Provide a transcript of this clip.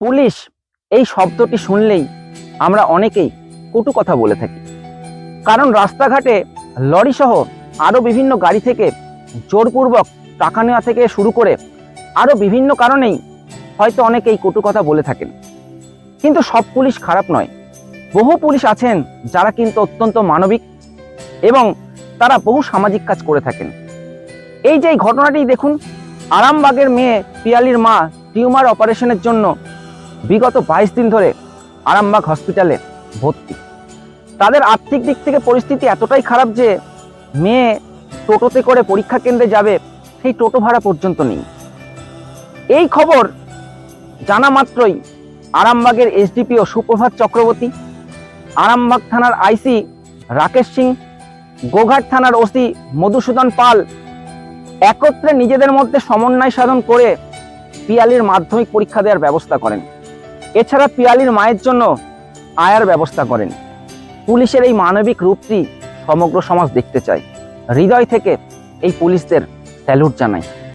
Police এই শব্দটি শুনলেই আমরা অনেকেই কটু কথা বলে থাকি। কারণ রাস্তাঘাটে লরি সহ আরো বিভিন্ন গাড়ি থেকে জোরপূর্বক টাকা নেওয়া থেকে শুরু করে আরো বিভিন্ন কারণেই হয়তো অনেকেই কটু কথা বলে থাকেন। কিন্তু সব পুলিশ খারাপ নয়। বহু পুলিশ আছেন যারা কিন্তু অত্যন্ত মানবিক এবং তারা বহু সামাজিক কাজ করে থাকেন। এই যে ঘটনাটি দেখুন, আরামবাগের মেয়ে পিয়ালির মা টিউমার অপারেশনের জন্য বিগত 22 দিন ধরে আরামবাগ হসপিটালে ভর্তি। তাদের আর্থিক দিক থেকে পরিস্থিতি এতটাই খারাপ যে মেয়ে টোটোতে করে পরীক্ষা কেন্দ্রে যাবে, সেই টোটো ভাড়া পর্যন্ত নেই। এই খবর জানা মাত্রই আরামবাগের এসডিপিও সুপ্রভাত চক্রবর্তী, আরামবাগ থানার আইসি রাকেশ সিং, গোঘাট থানার ওসি মধুসূদন পাল একত্রে নিজেদের মধ্যে সমন্বয় সাধন করে পিয়ালির মাধ্যমিক পরীক্ষা দেওয়ার ব্যবস্থা করেন। এছাড়া পিয়ালির মায়ের জন্য আয়ার ব্যবস্থা করেন। পুলিশের এই মানবিক রূপটি সমগ্র সমাজ দেখতে চায়। হৃদয় থেকে এই পুলিশদের স্যালুট জানাই।